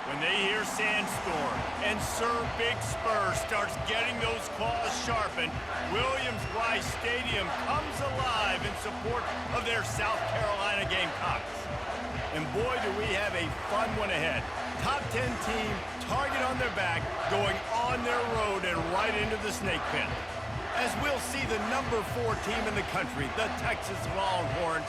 When they hear Sandstorm and Sir Big Spur starts getting those claws sharpened, Williams-Brice Stadium comes alive in support of their South Carolina Gamecocks. And boy, do we have a fun one ahead. Top 10 team, target on their back, going on their road and right into the snake pit. As we'll see the number 4 team in the country, the Texas Longhorns,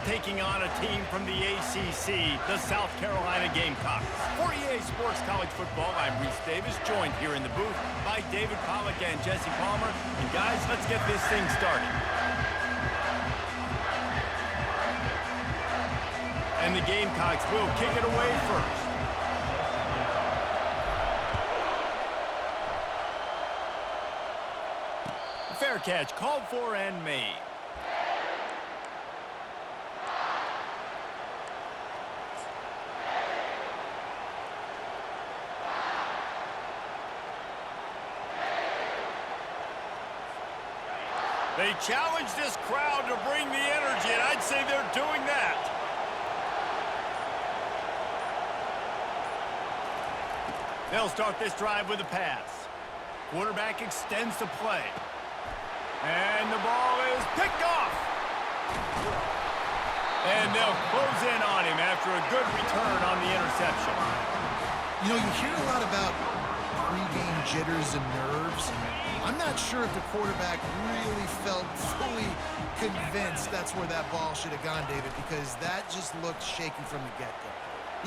taking on a team from the ACC, the South Carolina Gamecocks. For EA Sports College Football, I'm Reese Davis, joined here in the booth by David Pollack and Jesse Palmer. And guys, let's get this thing started. And the Gamecocks will kick it away first. Fair catch, called for and made. They challenge this crowd to bring the energy, and I'd say they're doing that. They'll start this drive with a pass. Quarterback extends the play. And the ball is picked off. And they'll close in on him after a good return on the interception. You know, you hear a lot about pre-game jitters and nerves. I'm not sure if the quarterback really felt fully convinced that's where that ball should have gone, David, because that just looked shaky from the get-go.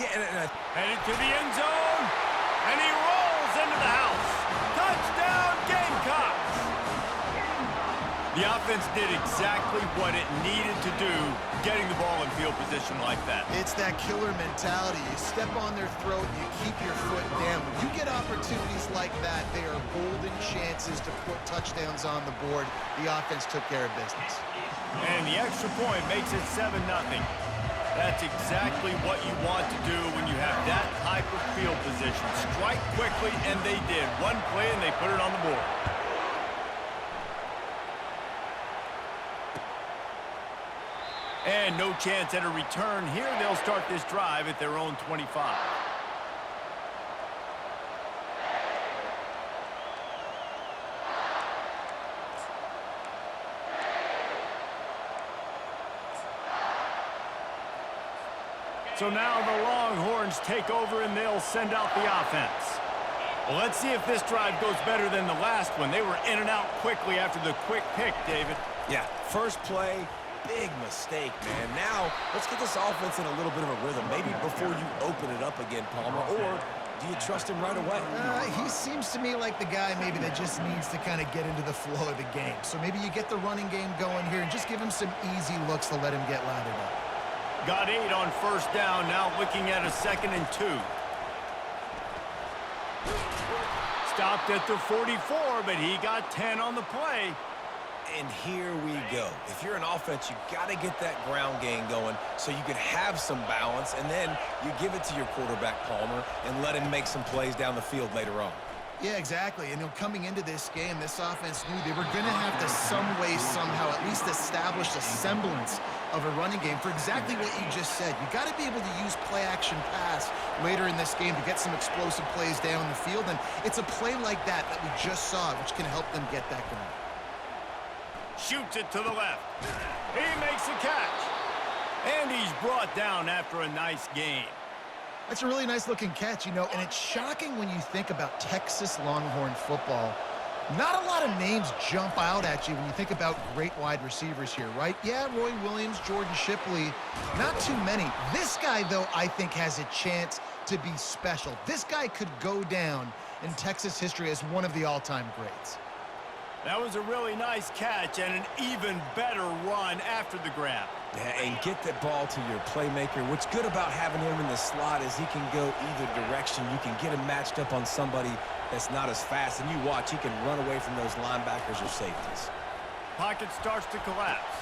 Yeah, headed to the end zone, and he rolls into the house. Touchdown, Gamecocks! The offense did exactly what it needed to do, getting the ball in field position like that. It's that killer mentality. You step on their throat, you keep your foot down. When you get opportunities like that, they are golden chances to put touchdowns on the board. The offense took care of business. And the extra point makes it 7-0. That's exactly what you want to do when you have that type of field position. Strike quickly, and they did. One play, and they put it on the board. And no chance at a return here. They'll start this drive at their own 25. So now the Longhorns take over and they'll send out the offense. Well, let's see if this drive goes better than the last one. They were in and out quickly after the quick pick, David. Yeah, first play. Big mistake, man. Now, let's get this offense in a little bit of a rhythm. Maybe before you open it up again, Palmer, or do you trust him right away? He seems to me like the guy maybe that just needs to kind of get into the flow of the game. So maybe you get the running game going here and just give him some easy looks to let him get lathered up. Got 8 on first down, now looking at a 2nd and 2. Stopped at the 44, but he got 10 on the play. And here we go. If you're an offense, you got to get that ground game going so you can have some balance, and then you give it to your quarterback, Palmer, and let him make some plays down the field later on. Yeah, exactly. And coming into this game, this offense knew they were going to have to some way, somehow, at least establish a semblance of a running game for exactly what you just said. You got to be able to use play-action pass later in this game to get some explosive plays down the field, and it's a play like that we just saw, which can help them get that going. Shoots it to the left. He makes a catch. And he's brought down after a nice gain. That's a really nice-looking catch, and it's shocking when you think about Texas Longhorn football. Not a lot of names jump out at you when you think about great wide receivers here, right? Yeah, Roy Williams, Jordan Shipley, not too many. This guy, though, I think has a chance to be special. This guy could go down in Texas history as one of the all-time greats. That was a really nice catch and an even better run after the grab. Yeah, and get that ball to your playmaker. What's good about having him in the slot is he can go either direction. You can get him matched up on somebody that's not as fast, and you watch, he can run away from those linebackers or safeties. Pocket starts to collapse.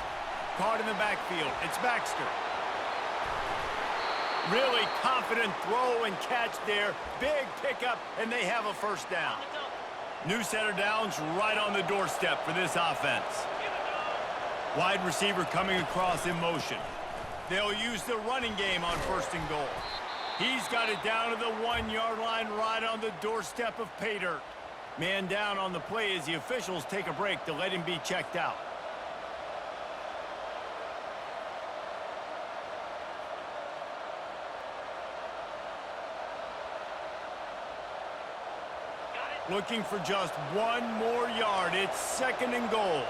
Caught in the backfield. It's Baxter. Really confident throw and catch there. Big pickup, and they have a first down. New set of downs right on the doorstep for this offense. Wide receiver coming across in motion. They'll use the running game on 1st and goal. He's got it down to the 1-yard line right on the doorstep of pay dirt. Man down on the play as the officials take a break to let him be checked out. Looking for just 1 more yard. It's 2nd and goal.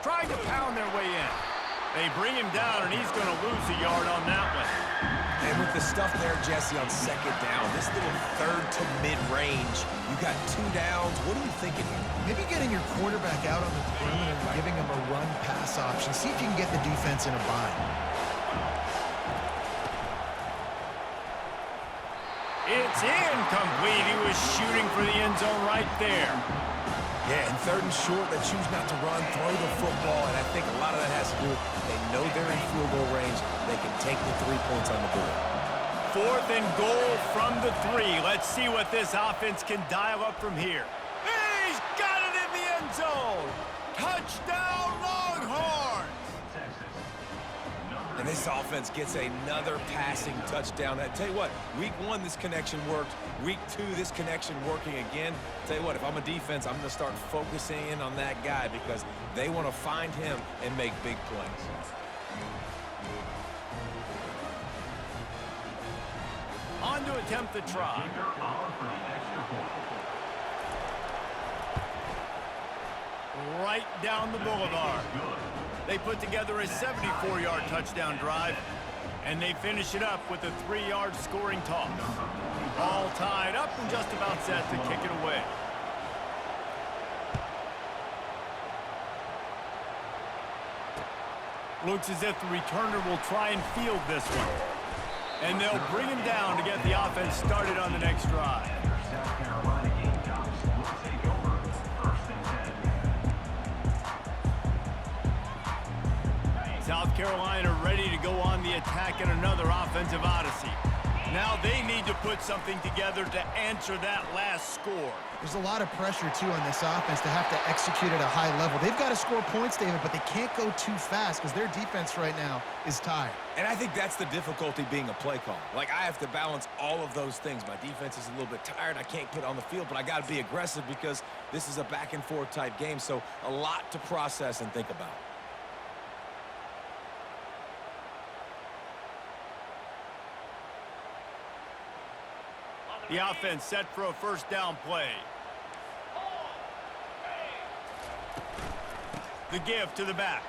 Trying to pound their way in. They bring him down, and he's going to lose a yard on that one. And with the stuff there, Jesse, on 2nd down, this little 3rd to mid-range, you got 2 downs. What are you thinking here? Maybe getting your quarterback out on the perimeter and giving him a run-pass option. See if you can get the defense in a bind. It's incomplete. He was shooting for the end zone right there. Yeah, and 3rd and short, they choose not to run, throw the football, and I think a lot of that has to do with they know they're in field goal range. They can take the 3 points on the board. 4th and goal from the 3. Let's see what this offense can dial up from here. He's got it in the end zone. Touchdown, Longhorns! And this offense gets another passing touchdown. I tell you what, week 1, this connection worked. Week 2, this connection working again. Tell you what, if I'm a defense, I'm going to start focusing in on that guy because they want to find him and make big plays. On to attempt the try. Right down the boulevard. They put together a 74-yard touchdown drive, and they finish it up with a 3-yard scoring toss. All tied up and just about set to kick it away. Looks as if the returner will try and field this one. And they'll bring him down to get the offense started on the next drive. South Carolina ready to go on the attack in another offensive odyssey. Now they need to put something together to answer that last score. There's a lot of pressure, too, on this offense to have to execute at a high level. They've got to score points, David, but they can't go too fast because their defense right now is tired. And I think that's the difficulty being a play call. Like, I have to balance all of those things. My defense is a little bit tired. I can't put it on the field, but I got to be aggressive because this is a back-and-forth type game, so a lot to process and think about. The offense set for a first down play. The give to the back.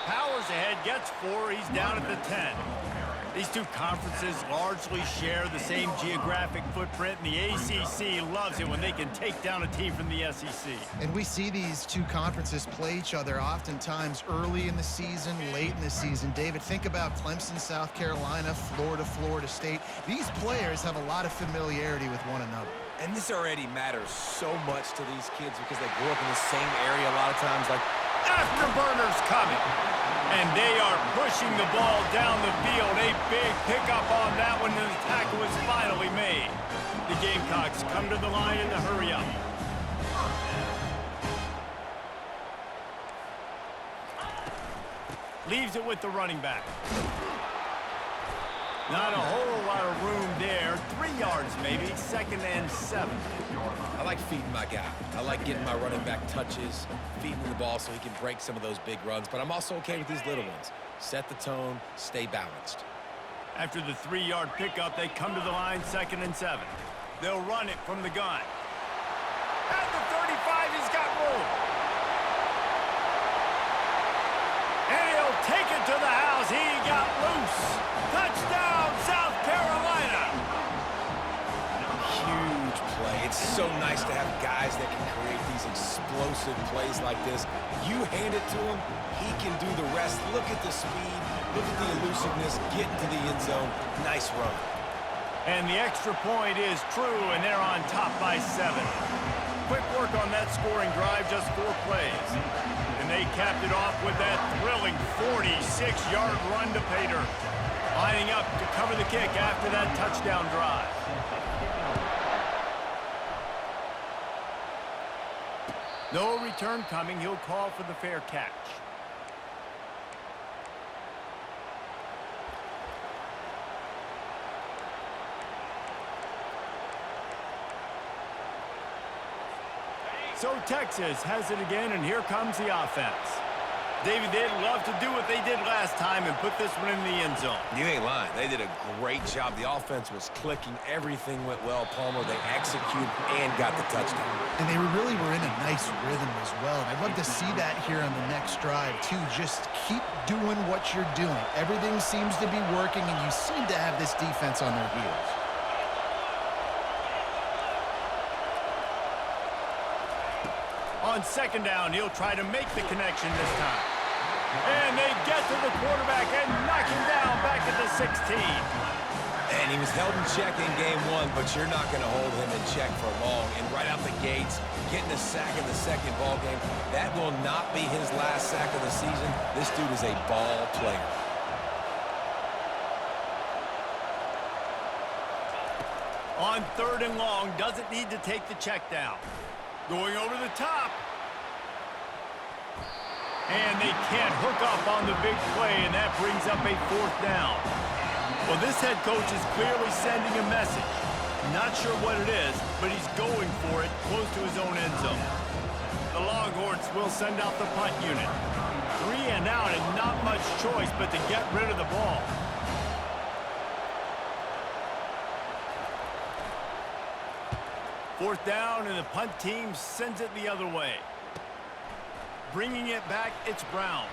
Powers ahead, gets 4. He's down at the 10. These two conferences largely share the same geographic footprint, and the ACC loves it when they can take down a team from the SEC. And we see these two conferences play each other oftentimes early in the season, late in the season. David, think about Clemson, South Carolina, Florida, Florida State. These players have a lot of familiarity with one another. And this already matters so much to these kids because they grew up in the same area a lot of times. Like, afterburners coming. And they are pushing the ball down the field. A big pickup on that one, and the tackle was finally made. The Gamecocks come to the line in the hurry up. Leaves it with the running back. Not a whole lot of room there. 3 yards maybe, 2nd and 7. I like feeding my guy. I like getting my running back touches, feeding the ball so he can break some of those big runs. But I'm also okay with these little ones. Set the tone, stay balanced. After the 3-yard pickup, they come to the line 2nd and 7. They'll run it from the gun. At the 35, he's got room. And he'll take it to the house. He got loose. Touchdown, South Carolina. Huge play. It's so nice to have guys that can create these explosive plays like this. You hand it to him, he can do the rest. Look at the speed. Look at the elusiveness. Get into the end zone. Nice run. And the extra point is true, and they're on top by 7. Quick work on that scoring drive, just 4 plays. And they capped it off with that thrilling 46-yard run to Pater. Lining up to cover the kick after that touchdown drive. No return coming. He'll call for the fair catch. So Texas has it again, and here comes the offense. David, they'd love to do what they did last time and put this one in the end zone. You ain't lying. They did a great job. The offense was clicking. Everything went well, Palmer. They executed and got the touchdown. And they really were in a nice rhythm as well. And I'd love to see that here on the next drive, too. Just keep doing what you're doing. Everything seems to be working, and you seem to have this defense on their heels. On second down, he'll try to make the connection this time. And they get to the quarterback and knock him down back at the 16. And he was held in check in game one, but you're not going to hold him in check for long. And right out the gates, getting a sack in the second ball game, that will not be his last sack of the season. This dude is a ball player. On third and long, doesn't need to take the check down. Going over the top. And they can't hook up on the big play, and that brings up a fourth down. Well, this head coach is clearly sending a message. Not sure what it is, but he's going for it close to his own end zone. The Longhorns will send out the punt unit. 3 and out, and not much choice but to get rid of the ball. Fourth down, and the punt team sends it the other way. Bringing it back, it's Brown.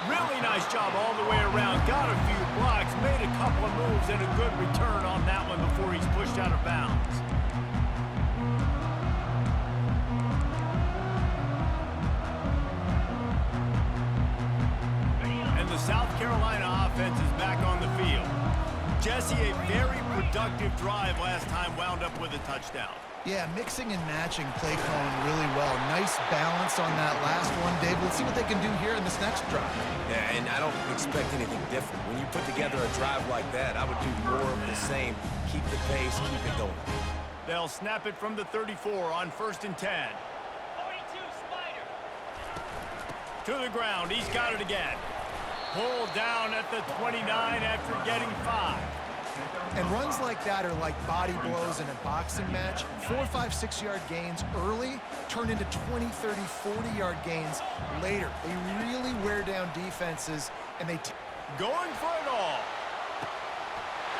Really nice job all the way around. Got a few blocks, made a couple of moves, and a good return on that one before he's pushed out of bounds. And the South Carolina offense is back on the field. Jesse, a very productive drive last time, wound up with a touchdown. Yeah, mixing and matching play calling really well. Nice balance on that last one, Dave. Let's see what they can do here in this next drive. Yeah, and I don't expect anything different. When you put together a drive like that, I would do more of the same. Keep the pace, keep it going. They'll snap it from the 34 on 1st and 10. 42 Spider. To the ground, he's got it again. Pulled down at the 29 after getting 5. And runs like that are like body blows in a boxing match. 4, 5, 6-yard gains early turn into 20, 30, 40-yard gains later. They really wear down defenses, and they going for it all.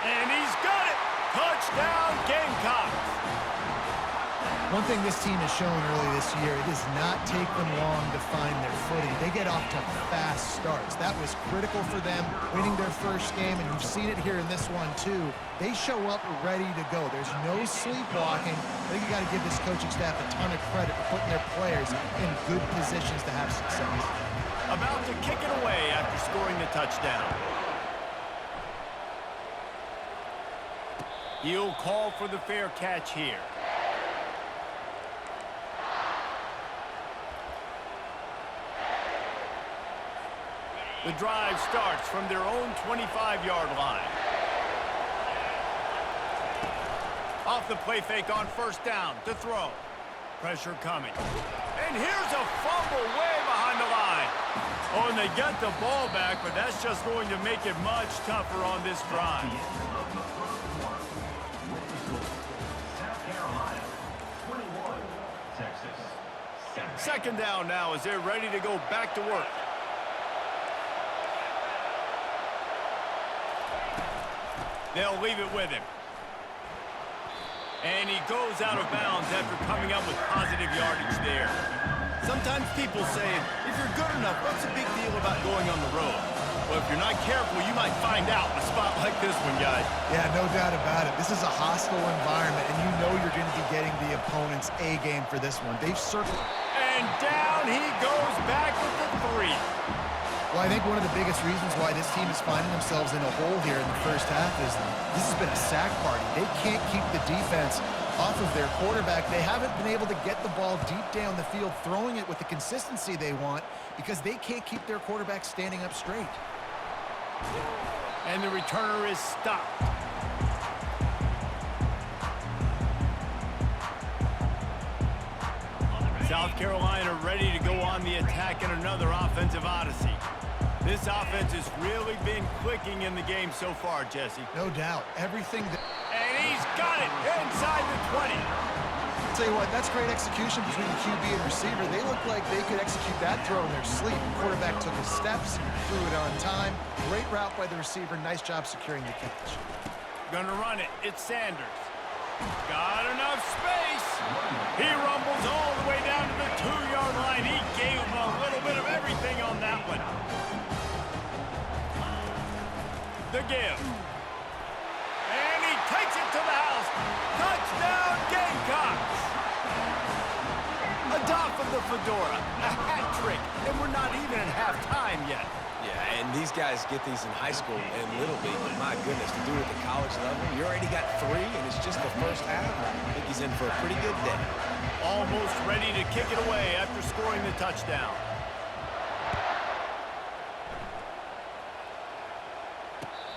And he's got it. Touchdown, Gamecocks. One thing this team has shown early this year, it does not take them long to find their footing. They get off to fast starts. That was critical for them, winning their first game, and you've seen it here in this one too. They show up ready to go. There's no sleepwalking. I think you got to give this coaching staff a ton of credit for putting their players in good positions to have success. About to kick it away after scoring the touchdown. He'll call for the fair catch here. The drive starts from their own 25-yard line. Off the play fake on 1st down to throw. Pressure coming. And here's a fumble way behind the line. Oh, and they get the ball back, but that's just going to make it much tougher on this drive. Second down now as they're ready to go back to work. They'll leave it with him. And he goes out of bounds after coming up with positive yardage there. Sometimes people say, if you're good enough, what's the big deal about going on the road? Well, if you're not careful, you might find out in a spot like this one, guys. Yeah, no doubt about it. This is a hostile environment, and you know you're going to be getting the opponent's A game for this one. They've circled. And down he goes back with the 3. Well, I think one of the biggest reasons why this team is finding themselves in a hole here in the first half is this has been a sack party. They can't keep the defense off of their quarterback. They haven't been able to get the ball deep down the field, throwing it with the consistency they want because they can't keep their quarterback standing up straight. And the returner is stopped. South Carolina ready to go on the attack in another offensive odyssey. This offense has really been clicking in the game so far, Jesse. No doubt. Everything that... And he's got it inside the 20. I'll tell you what, that's great execution between the QB and receiver. They look like they could execute that throw in their sleep. The quarterback took his steps, threw it on time. Great route by the receiver. Nice job securing the catch. Gonna run it. It's Sanders. Got enough space. He rumbles all the way down to the 2-yard line. He gave him a little bit of everything on that one. The give. And he takes it to the house. Touchdown, Gamecocks. A doff of the fedora. A hat trick. And we're not even at halftime yet. Yeah, and these guys get these in high school and Little League, but my goodness, to do it at the college level, you already got 3, and it's just the first half. I think he's in for a pretty good day. Almost ready to kick it away after scoring the touchdown.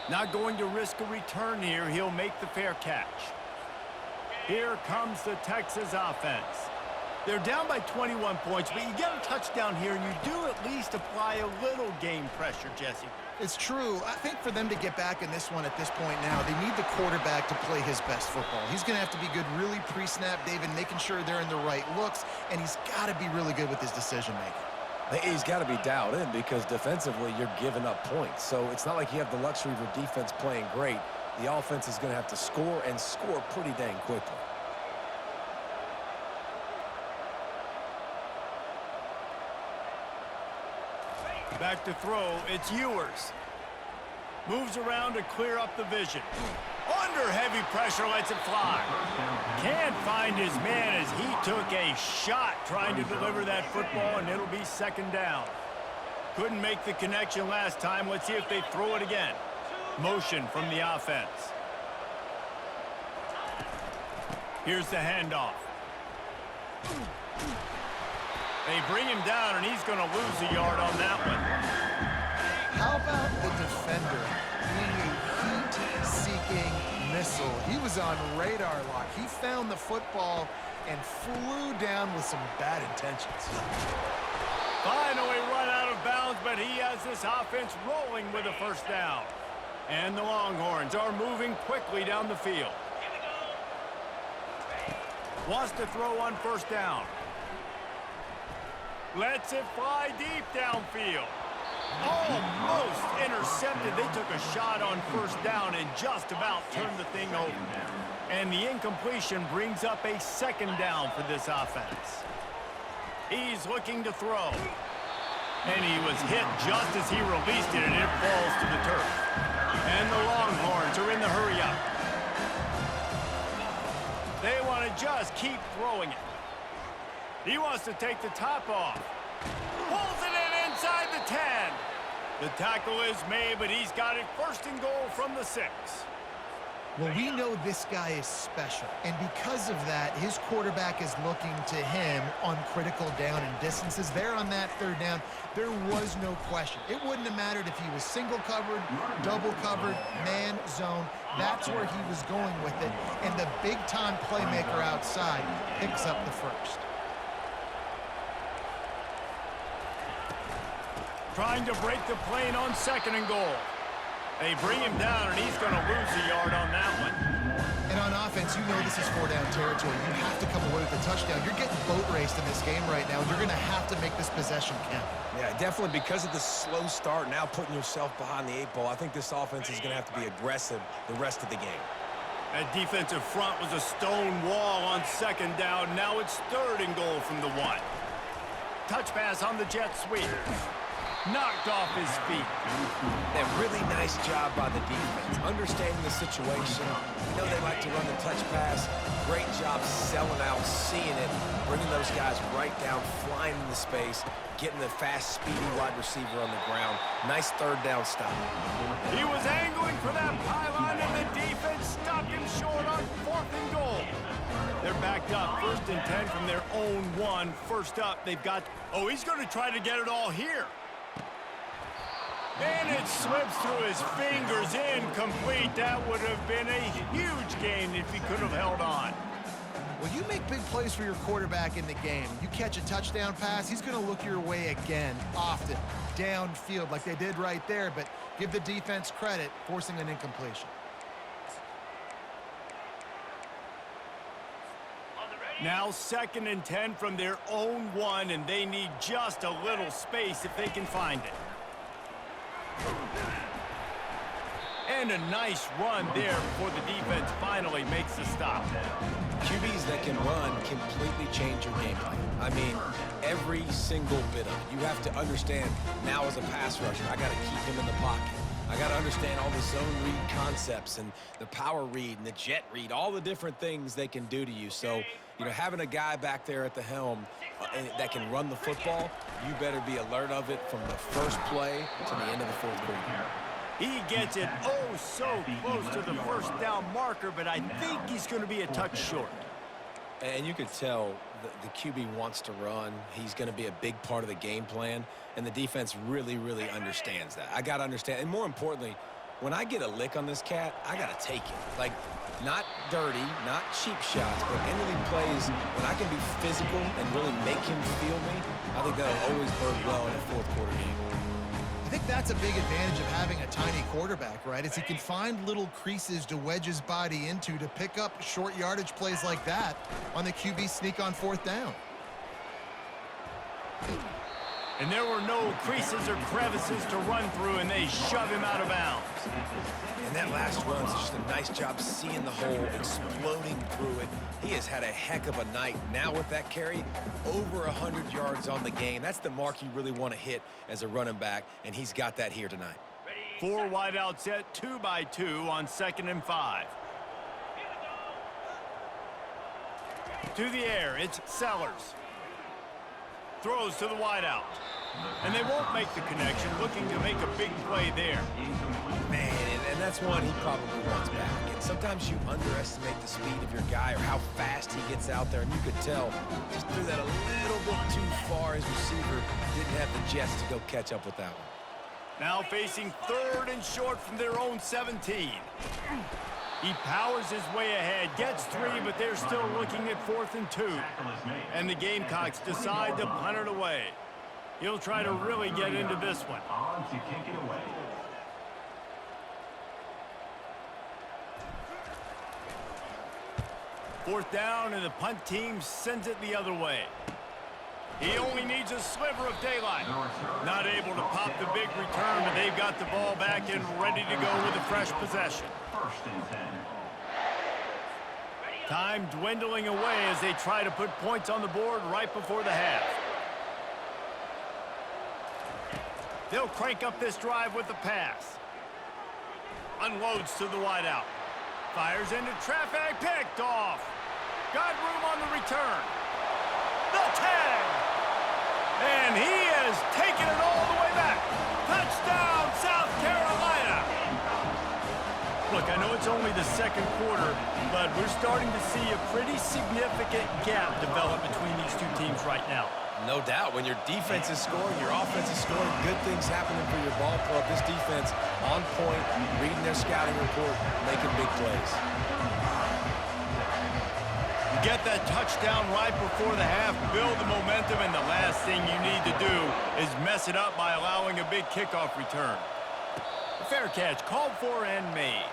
Not going to risk a return here. He'll make the fair catch. Here comes the Texas offense. They're down by 21 points, but you get a touchdown here, and you do at least apply a little game pressure, Jesse. It's true. I think for them to get back in this one at this point now, they need the quarterback to play his best football. He's going to have to be good really pre-snap, David, making sure they're in the right looks, and he's got to be really good with his decision-making. He's got to be dialed in because defensively you're giving up points. So it's not like you have the luxury of your defense playing great. The offense is going to have to score and score pretty dang quickly. Back to throw, it's Ewers. Moves around to clear up the vision. Under heavy pressure, lets it fly. Can't find his man as he took a shot trying to deliver that football, and it'll be second down. Couldn't make the connection last time. Let's see if they throw it again. Motion from the offense. Here's the handoff. They bring him down, and he's going to lose a yard on that one. How about the defender being a heat-seeking missile? He was on radar lock. He found the football and flew down with some bad intentions. Finally run out of bounds, but he has this offense rolling with a first down. And the Longhorns are moving quickly down the field. Wants to throw on first down. Lets it fly deep downfield. Almost intercepted. They took a shot on first down and just about turned the thing over. And the incompletion brings up a second down for this offense. He's looking to throw. And he was hit just as he released it, and it falls to the turf. And the Longhorns are in the hurry-up. They want to just keep throwing it. He wants to take the top off. Pulls it in inside the 10. The tackle is made, but he's got it first and goal from the 6. Well, we know this guy is special, and because of that, his quarterback is looking to him on critical down and distances. There on that third down, there was no question. It wouldn't have mattered if he was single covered, double covered, man zone. That's where he was going with it, and the big-time playmaker outside picks up the first. Trying to break the plane on second and goal. They bring him down, and he's going to lose a yard on that one. And on offense, you know this is four-down territory. You have to come away with a touchdown. You're getting boat raced in this game right now, and you're going to have to make this possession count. Yeah, definitely because of the slow start, now putting yourself behind the 8 ball, I think this offense is going to have to be aggressive the rest of the game. That defensive front was a stone wall on second down. Now it's third and goal from the 1. Touch pass on the jet sweep. Knocked off his feet. A really nice job by the defense, understanding the situation. We know they like to run the touch pass. Great job selling out, seeing it, bringing those guys right down, flying into space, getting the fast, speedy wide receiver on the ground. Nice third down stop. He was angling for that pylon, and the defense stopped him short on 4th and goal. backed up. 1st and 10 from their own 1. First up, they've got... Oh, he's going to try to get it all here. And it slips through his fingers, incomplete. That would have been a huge gain if he could have held on. Well, you make big plays for your quarterback in the game. You catch a touchdown pass, he's going to look your way again, often, downfield like they did right there, but give the defense credit, forcing an incompletion. Now 2nd and 10 from their own 1, and they need just a little space if they can find it. And a nice run there before the defense finally makes the stop. QBs that can run completely change your game plan. I mean, every single bit of it. You have to understand now as a pass rusher, I got to keep him in the pocket. I got to understand all the zone read concepts and the power read and the jet read, all the different things they can do to you. So, you know, having a guy back there at the helm that can run the football, you better be alert of it from the first play to the end of the 4th quarter. He gets it oh so close to the 1st down marker, but I think he's going to be a touch short. And you could tell the QB wants to run. He's going to be a big part of the game plan, and the defense really, really understands that. I got to understand, and more importantly, when I get a lick on this cat, I got to take it. Like, not dirty, not cheap shots, but any plays when I can be physical and really make him feel me, I think that'll always bode well in a 4th quarter game. I think that's a big advantage of having a tiny quarterback, right? Is he can find little creases to wedge his body into to pick up short yardage plays like that on the QB sneak on 4th down. And there were no creases or crevices to run through, and they shove him out of bounds. And that last run is just a nice job seeing the hole, exploding through it. He has had a heck of a night. Now with that carry, over 100 yards on the game. That's the mark you really want to hit as a running back, and he's got that here tonight. 4 wide out set, 2 by 2 on 2nd and 5. To the air, it's Sellers. Throws to the wide out. And they won't make the connection, looking to make a big play there. Man, and that's one he probably wants back. And sometimes you underestimate the speed of your guy or how fast he gets out there, and you could tell just threw that a little bit too far. His receiver didn't have the jets to go catch up with that one. Now facing 3rd and short from their own 17. He powers his way ahead, gets 3, but they're still looking at 4th and 2. And the Gamecocks decide to punt it away. He'll try to really get into this one. On to kick it away. Fourth down, and the punt team sends it the other way. He only needs a sliver of daylight. Not able to pop the big return, but they've got the ball back and ready to go with a fresh possession. 1st and 10. Time dwindling away as they try to put points on the board right before the half. They'll crank up this drive with the pass. Unloads to the wideout. Fires into traffic, picked off. Got room on the return. The tag! And he has taken it all the way back. Touchdown, South Carolina! Look, I know it's only the 2nd quarter, but we're starting to see a pretty significant gap develop between these two teams right now. No doubt. When your defense is scoring, your offense is scoring, good things happening for your ball club. This defense on point, reading their scouting report, making big plays. You get that touchdown right before the half, build the momentum, and the last thing you need to do is mess it up by allowing a big kickoff return. A fair catch, called for and made.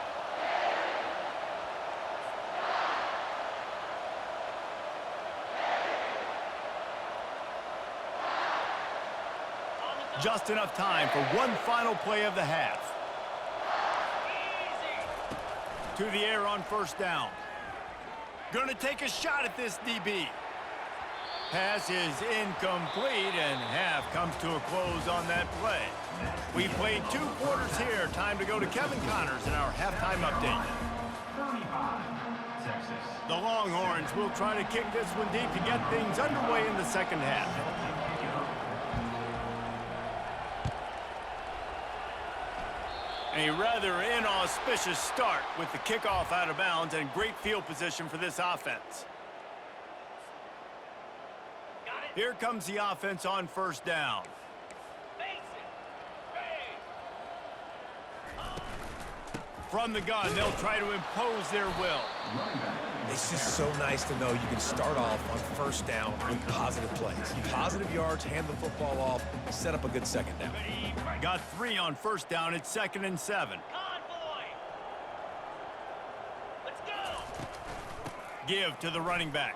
Just enough time for one final play of the half. To the air on 1st down. Gonna take a shot at this DB. Pass is incomplete, and half comes to a close on that play. We've played 2 quarters here. Time to go to Kevin Connors in our halftime update. 35, Texas. The Longhorns will try to kick this one deep to get things underway in the 2nd half. A rather inauspicious start with the kickoff out of bounds and great field position for this offense. Here comes the offense on first down. From the gun, they'll try to impose their will. It's just so nice to know you can start off on first down with positive plays. Positive yards, hand the football off, set up a good second down. Got 3 on first down. It's 2nd and 7. Convoy. Let's go. Give to the running back.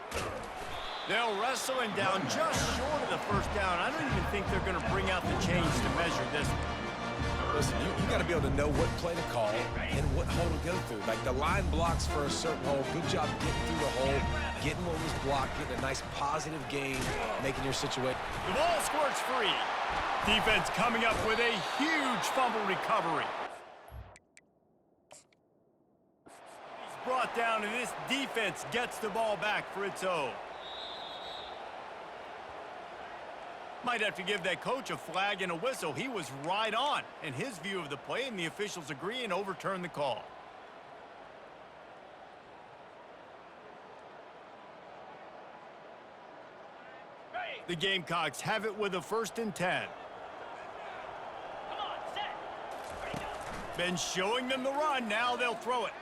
They'll wrestle him down just short of the first down. I don't even think they're going to bring out the chains to measure this one. Listen, you got to be able to know what play to call and what hole to go through. Like the line blocks for a certain hole. Good job getting through the hole, getting what was blocked, getting a nice positive gain, making your situation. The ball squirts free. Defense coming up with a huge fumble recovery. He's brought down, and this defense gets the ball back for its own. Might have to give that coach a flag and a whistle. He was right on in his view of the play, and the officials agree and overturn the call. The Gamecocks have it with a 1st and 10. Come on, set. Ready, go. Been showing them the run. Now they'll throw it.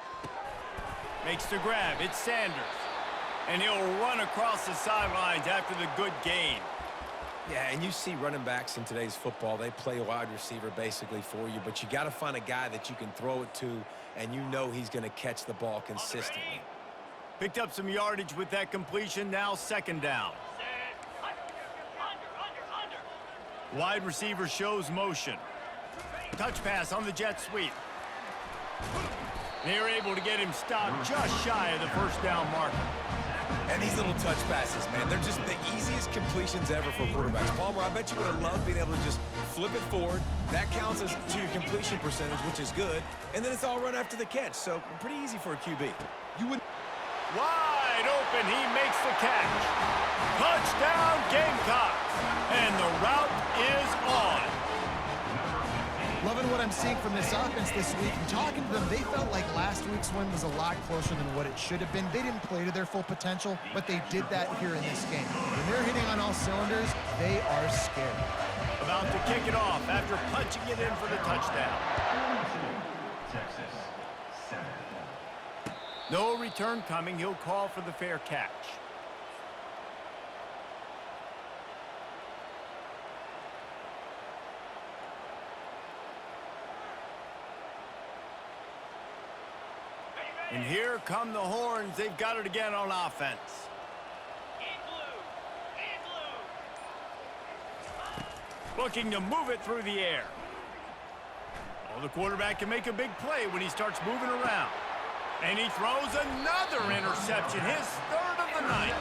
Makes the grab. It's Sanders. And he'll run across the sidelines after the good gain. Yeah, and you see running backs in today's football, they play wide receiver basically for you, but you got to find a guy that you can throw it to, and you know he's going to catch the ball consistently. Picked up some yardage with that completion. Now 2nd down. Set. Under. Wide receiver shows motion. Touch pass on the jet sweep. They're able to get him stopped just shy of the first down marker. And these little touch passes, man, they're just the easiest completions ever for quarterbacks. Palmer, I bet you would have loved being able to just flip it forward. That counts as to your completion percentage, which is good. And then it's all run after the catch, so pretty easy for a QB. You would. Wide open, he makes the catch. Touchdown, Gamecocks. And the route is on. Loving what I'm seeing from this offense this week. And talking to them, they felt like last week's win was a lot closer than what it should have been. They didn't play to their full potential, but they did that here in this game. When they're hitting on all cylinders, they are scary. About to kick it off after punching it in for the touchdown. Texas, 7. No return coming. He'll call for the fair catch. And here come the horns. They've got it again on offense. In blue. Looking to move it through the air. Oh, the quarterback can make a big play when he starts moving around. And he throws another interception, his 3rd of the night.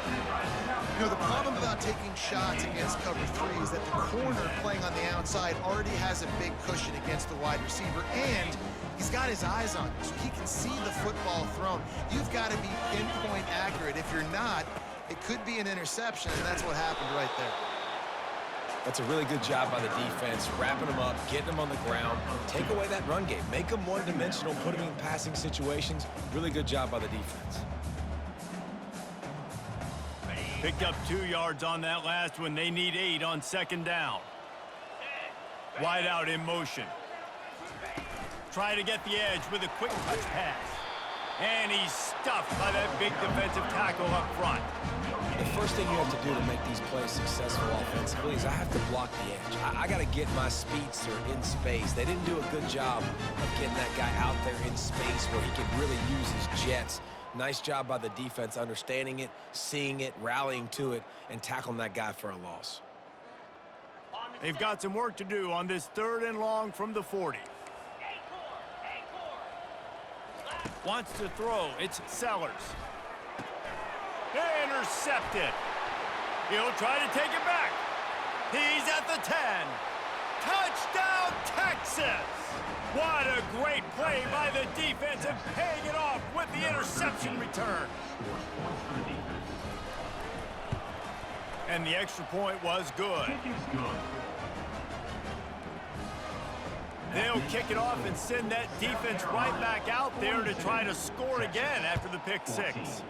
You know, the problem about taking shots against cover 3 is that the corner playing on the outside already has a big cushion against the wide receiver, and he's got his eyes on you, so he can see the football thrown. You've got to be pinpoint accurate. If you're not, it could be an interception, and that's what happened right there. That's a really good job by the defense, wrapping them up, getting them on the ground, take away that run game, make them one-dimensional, put them in passing situations. Really good job by the defense. Picked up 2 yards on that last one. They need 8 on 2nd down. Wide out in motion. Try to get the edge with a quick touch pass. And he's stuffed by that big defensive tackle up front. The first thing you have to do to make these plays successful offensively is I have to block the edge. I got to get my speedster in space. They didn't do a good job of getting that guy out there in space where he could really use his jets. Nice job by the defense understanding it, seeing it, rallying to it, and tackling that guy for a loss. They've got some work to do on this 3rd and long from the 40. Wants to throw. It's Sellers. Intercepted. He'll try to take it back. He's at the 10. Touchdown, Texas! What a great play by the defense and paying it off with the interception return. And the extra point was good. They'll kick it off and send that defense right back out there to try to score again after the pick 6.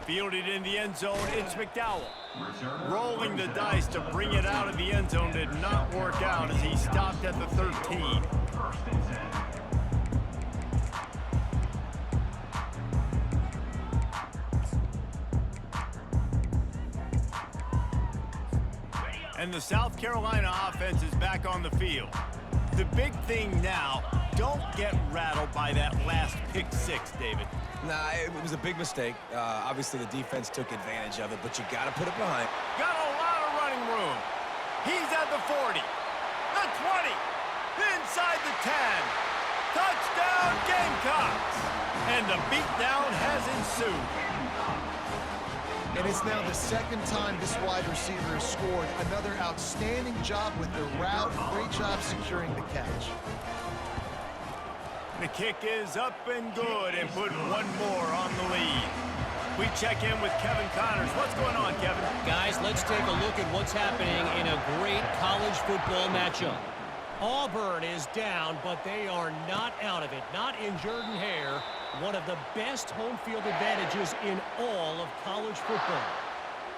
Fielded in the end zone, it's McDowell. Return. Rolling the dice to bring it out of the end zone did not work out as he stopped at the 13. First and 10. And the South Carolina offense is back on the field. The big thing now, don't get rattled by that last pick six, David. Nah, it was a big mistake. Obviously, the defense took advantage of it, but you got to put it behind. Got a lot of running room. He's at the 40, the 20, inside the 10. Touchdown, Gamecocks! And the beatdown has ensued. And it's now the second time this wide receiver has scored. Another outstanding job with the route. Great job securing the catch. The kick is up and good and put one more on the lead. We check in with Kevin Connors. What's going on, Kevin? Guys, let's take a look at what's happening in a great college football matchup. Auburn is down, but they are not out of it. Not in Jordan Hare, one of the best home field advantages in all of college football.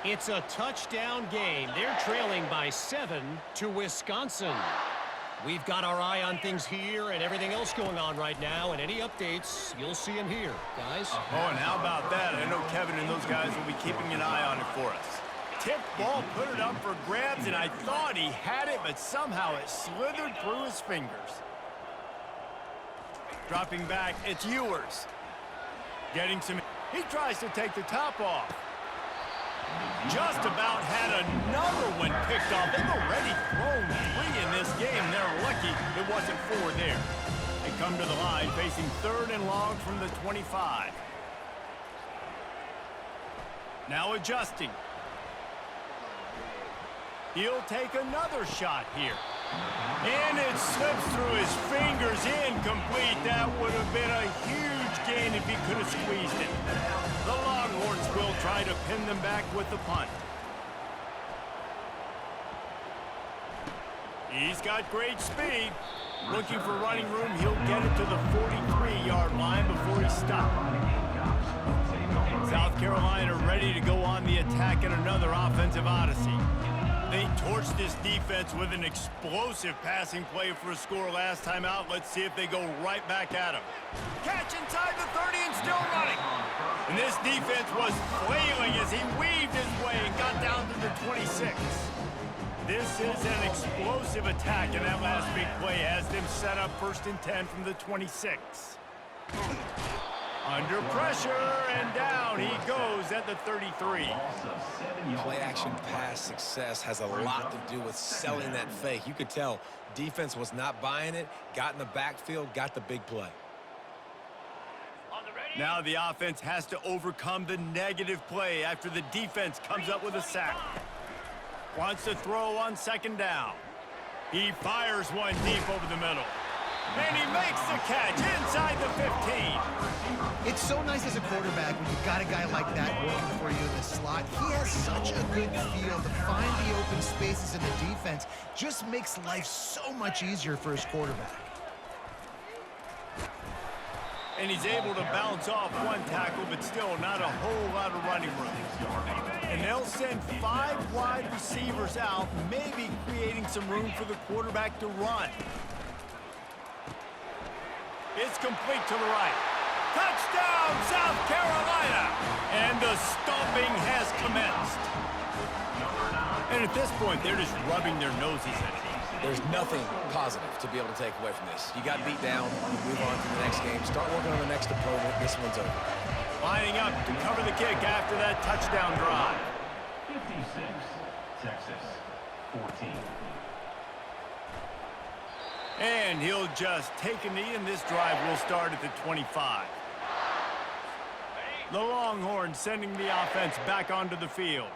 It's a touchdown game. They're trailing by 7 to Wisconsin. We've got our eye on things here and everything else going on right now, and any updates, you'll see them here, guys. Oh, and how about that? I know Kevin and those guys will be keeping an eye on it for us. Tipped ball, put it up for grabs, and I thought he had it, but somehow it slithered through his fingers. Dropping back, it's Ewers. Getting some... He tries to take the top off. Just about had another one picked off. They've already thrown 3 in this game. They're lucky it wasn't 4 there. They come to the line facing 3rd and long from the 25. Now adjusting. He'll take another shot here. And it slips through his fingers, incomplete. That would have been a huge gain if he could have squeezed it. The Longhorns will try to pin them back with the punt. He's got great speed. Looking for running room, he'll get it to the 43-yard line before he stops. South Carolina ready to go on the attack in another offensive odyssey. They torched this defense with an explosive passing play for a score last time out. Let's see if they go right back at him. Catch inside the 30 and still running. And this defense was flailing as he weaved his way and got down to the 26. This is an explosive attack, and that last big play has them set up 1st and 10 from the 26. Under pressure, and down he goes at the 33. Play-action pass success has a lot to do with selling that fake. You could tell defense was not buying it, got in the backfield, got the big play. Now the offense has to overcome the negative play after the defense comes up with a sack. Wants to throw on 2nd down. He fires one deep over the middle. And he makes the catch inside the 15. It's so nice as a quarterback when you've got a guy like that working for you in the slot. He has such a good feel to find the open spaces in the defense. Just makes life so much easier for his quarterback. And he's able to bounce off one tackle, but still not a whole lot of running room. And they'll send 5 wide receivers out, maybe creating some room for the quarterback to run. It's complete to the right. Touchdown, South Carolina! And the stomping has commenced. And at this point, they're just rubbing their noses in it. There's nothing positive to be able to take away from this. You got beat down, you move on to the next game, start working on the next opponent. This one's over. Lining up to cover the kick after that touchdown drive. 56, Texas, 14. And he'll just take a knee, and this drive will start at the 25. The Longhorns sending the offense back onto the field.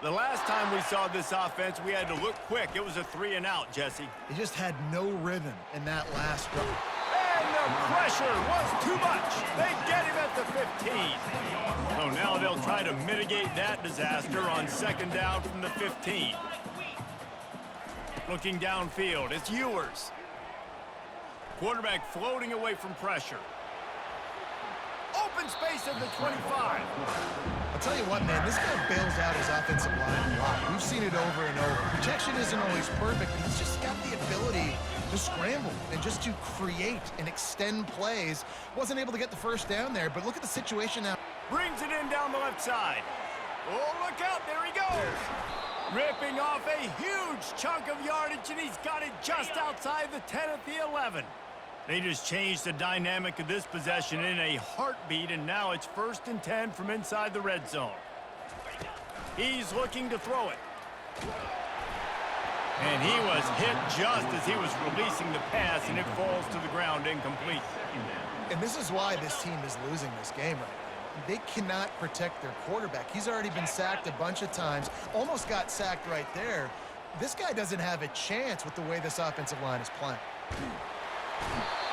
The last time we saw this offense, we had to look quick. It was a 3-and-out, Jesse. They just had no rhythm in that last drive. And the pressure was too much. They get him at the 15. So now they'll try to mitigate that disaster on 2nd down from the 15. Looking downfield, it's Ewers. Quarterback floating away from pressure. Open open space at the 25. I'll tell you what, man, this guy bails out his offensive line a lot. We've seen it over and over. Protection isn't always perfect, but he's just got the ability to scramble and just to create and extend plays. Wasn't able to get the first down there, but look at the situation now. Brings it in down the left side. Oh, look out, there he goes. Ripping off a huge chunk of yardage, and he's got it just outside the 10 at the 11. They just changed the dynamic of this possession in a heartbeat, and now it's 1st and 10 from inside the red zone. He's looking to throw it. And he was hit just as he was releasing the pass, and it falls to the ground incomplete. And this is why this team is losing this game right now. They cannot protect their quarterback. He's already been sacked a bunch of times, almost got sacked right there. This guy doesn't have a chance with the way this offensive line is playing.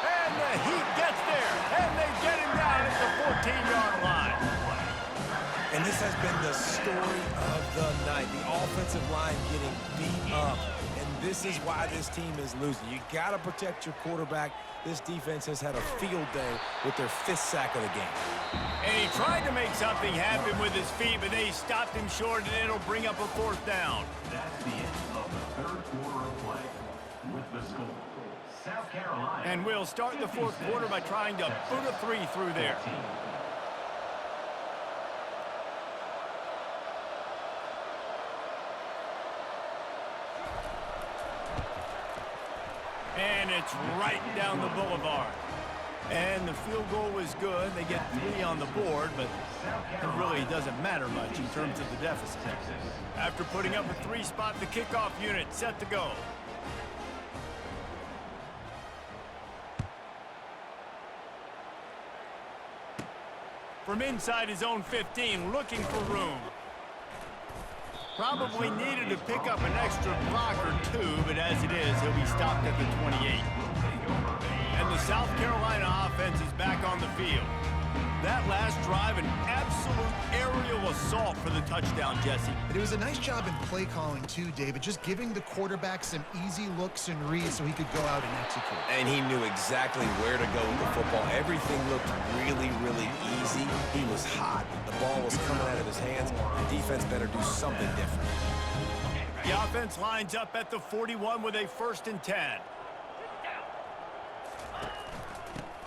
And the heat gets there, and they get him down at the 14-yard line. And this has been the story of the night. The offensive line getting beat up. And this is why this team is losing. You got to protect your quarterback. This defense has had a field day with their 5th sack of the game. And he tried to make something happen with his feet, but they stopped him short, and it'll bring up a 4th down. That's the end of the 3rd quarter of play. With the score, South Carolina. And we'll start the 4th quarter by trying to boot a 3 through there. And it's right down the boulevard. And the field goal was good. They get 3 on the board, but it really doesn't matter much in terms of the deficit. After putting up a 3 spot, the kickoff unit set to go. From inside his own 15, looking for room. Probably needed to pick up an extra block or 2, but as it is, he'll be stopped at the 28. And the South Carolina offense is back on the field. That last drive, an absolute aerial assault for the touchdown, Jesse. But it was a nice job in play calling too, David, just giving the quarterback some easy looks and reads so he could go out and execute. And he knew exactly where to go with the football. Everything looked really, really easy. He was hot. The ball was coming out of his hands. The defense better do something different. The offense lines up at the 41 with a 1st and 10.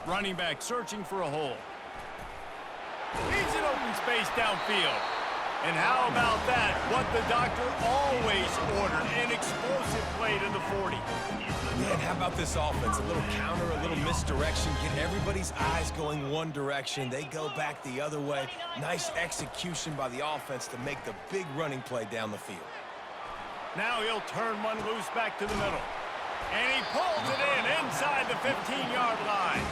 Running back searching for a hole. He's in open space downfield. And how about that? What the doctor always ordered, an explosive play to the 40. Man, how about this offense? A little counter, a little misdirection. Get everybody's eyes going one direction. They go back the other way. Nice execution by the offense to make the big running play down the field. Now he'll turn one loose back to the middle. And he pulls it in inside the 15-yard line.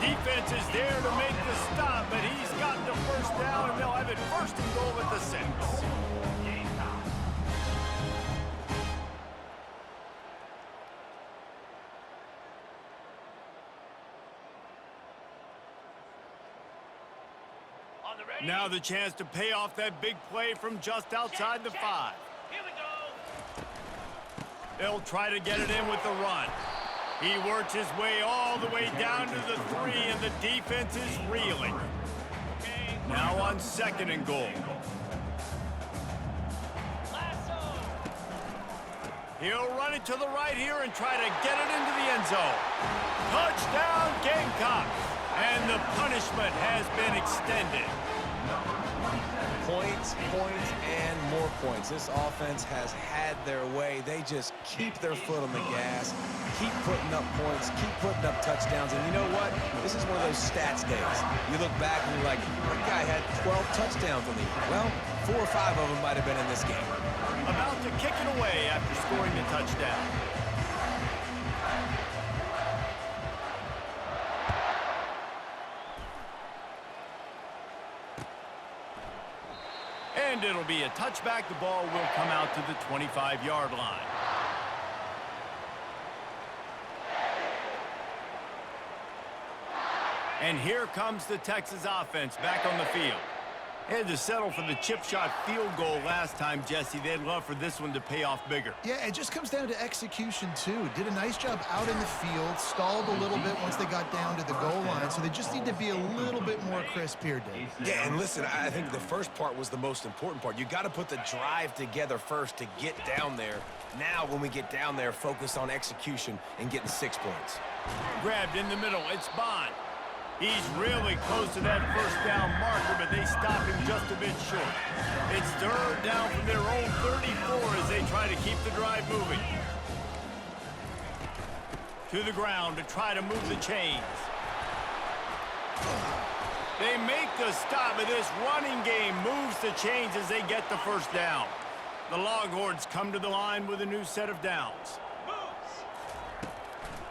Defense is there to make the stop, but he's got the 1st down, and they'll have it 1st and goal at the 6. Now the chance to pay off that big play from just outside the 5. Here we go. They'll try to get it in with the run. He works his way all the way down to the 3, and the defense is reeling. Now on 2nd and goal. He'll run it to the right here and try to get it into the end zone. Touchdown, Gamecocks! And the punishment has been extended. Points, points, and more points. This offense has had their way. They just keep their foot on the gas, keep putting up points, keep putting up touchdowns. And you know what? This is one of those stats days. You look back and you're like, that guy had 12 touchdowns on the year. Well, 4 or 5 of them might have been in this game. About to kick it away after scoring the touchdown. And it'll be a touchback. The ball will come out to the 25-yard line. And here comes the Texas offense back on the field. They had to settle for the chip shot field goal last time, Jesse. They'd love for this one to pay off bigger. Yeah, it just comes down to execution, too. Did a nice job out in the field, stalled a little bit once they got down to the goal line, so they just need to be a little bit more crisp here, Dave. Yeah, and listen, I think the first part was the most important part. You got to put the drive together first to get down there. Now, when we get down there, focus on execution and getting 6 points. Grabbed in the middle. It's Bond. He's really close to that first down marker, but they stop him just a bit short. It's third down from their own 34 as they try to keep the drive moving. To the ground to try to move the chains. They make the stop, but this running game moves the chains as they get the first down. The Longhorns come to the line with a new set of downs.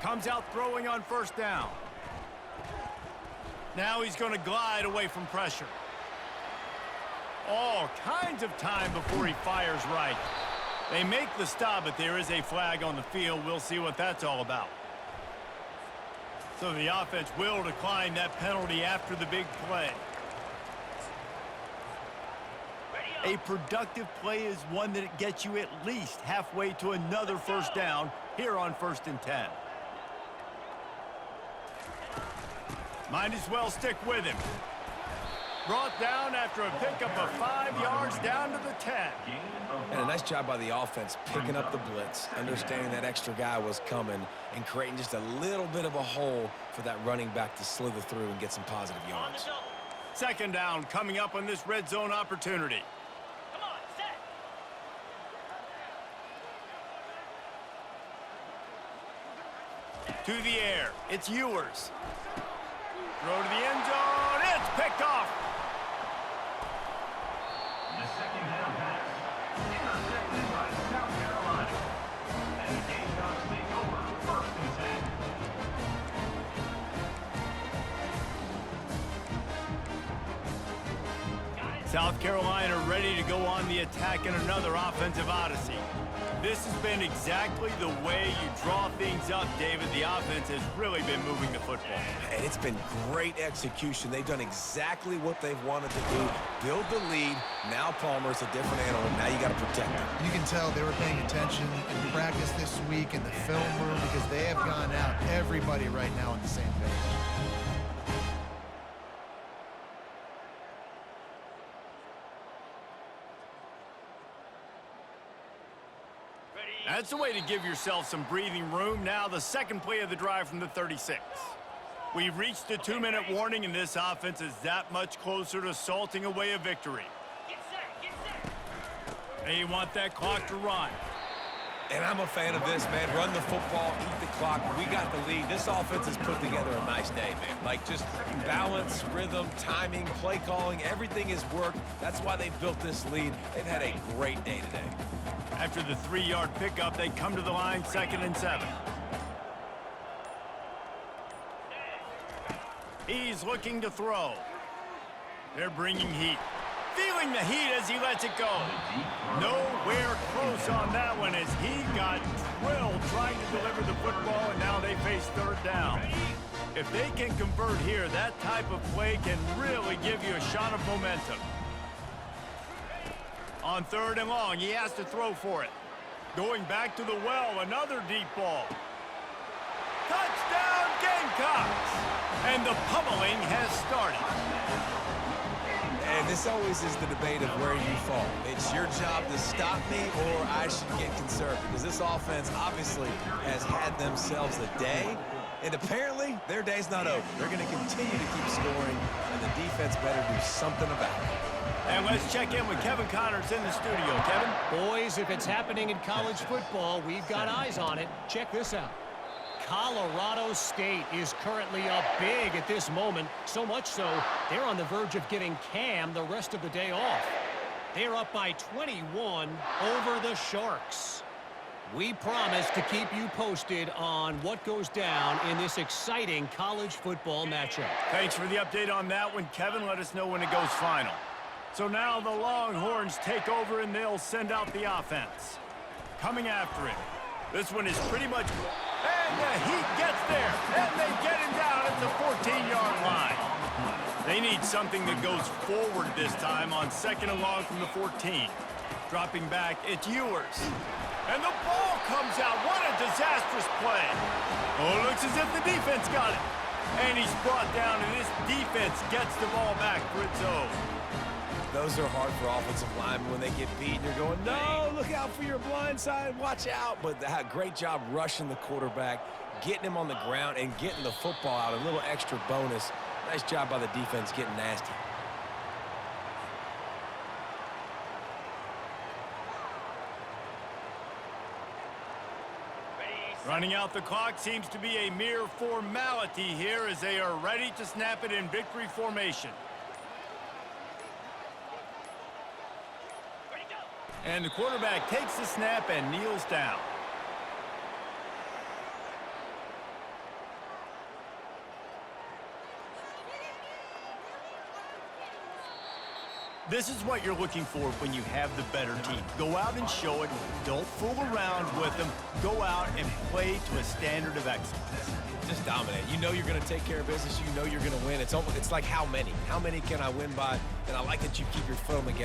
Comes out throwing on first down. Now he's going to glide away from pressure. All kinds of time before he fires right. They make the stop, but there is a flag on the field. We'll see what that's all about. So the offense will decline that penalty after the big play. A productive play is one that gets you at least halfway to another first down here on 1st and 10. Might as well stick with him. Brought down after a pickup of 5 yards down to the 10. And a nice job by the offense picking up the blitz, understanding that extra guy was coming, and creating just a little bit of a hole for that running back to slither through and get some positive yards. Second down coming up on this red zone opportunity. Come on, set. To the air. It's Ewers. Throw to the end zone. It's picked off. The second down pass. Intercepted by South Carolina. And the Gamecocks take over 1st and 10. South Carolina ready to go on the attack in another offensive odyssey. This has been exactly the way you draw things up, David. The offense has really been moving the football. And it's been great execution. They've done exactly what they've wanted to do. Build the lead. Now Palmer's a different animal. Now you got to protect him. You can tell they were paying attention in practice this week in the film room because they have gone out, everybody right now on the same page. That's a way to give yourself some breathing room. Now the second play of the drive from the 36. We've reached the 2-minute warning, and this offense is that much closer to salting away a victory. Get set, get set. They want that clock to run. And I'm a fan of this, man. Run the football, eat the clock. We got the lead. This offense has put together a nice day, man. Like, just balance, rhythm, timing, play calling, everything has worked. That's why they built this lead. They've had a great day today. After the 3-yard pickup, they come to the line 2nd and 7. He's looking to throw. They're bringing heat. Feeling the heat as he lets it go. Nowhere close on that one as he got drilled trying to deliver the football, and now they face 3rd down. If they can convert here, that type of play can really give you a shot of momentum. On 3rd and long, he has to throw for it. Going back to the well, another deep ball. Touchdown, Gamecocks! And the pummeling has started. And this always is the debate of where you fall. It's your job to stop me or I should get conservative, because this offense obviously has had themselves a day, and apparently their day's not over. They're going to continue to keep scoring, and the defense better do something about it. And let's check in with Kevin Connors in the studio. Kevin? Boys, if it's happening in college football, we've got eyes on it. Check this out. Colorado State is currently up big at this moment, so much so they're on the verge of getting Cam the rest of the day off. They're up by 21 over the Sharks. We promise to keep you posted on what goes down in this exciting college football matchup. Thanks for the update on that one, Kevin. Let us know when it goes final. So now the Longhorns take over and they'll send out the offense. Coming after it. This one is pretty much... And the Heat gets there, and they get him down at the 14-yard line. They need something that goes forward this time on 2nd and long from the 14. Dropping back, it's Ewers. And the ball comes out. What a disastrous play. Oh, it looks as if the defense got it. And he's brought down, and this defense gets the ball back for its own. Those are hard for offensive linemen when they get beat. You're going, no, look out for your blind side. Watch out. But great job rushing the quarterback, getting him on the ground, and getting the football out. A little extra bonus. Nice job by the defense getting nasty. Running out the clock seems to be a mere formality here as they are ready to snap it in victory formation. Ready, go. And the quarterback takes the snap and kneels down. This is what you're looking for when you have the better team. Go out and show it. Don't fool around with them. Go out and play to a standard of excellence. Just dominate. You know you're going to take care of business. You know you're going to win. It's like how many? How many can I win by? And I like that you keep your foot on the gas.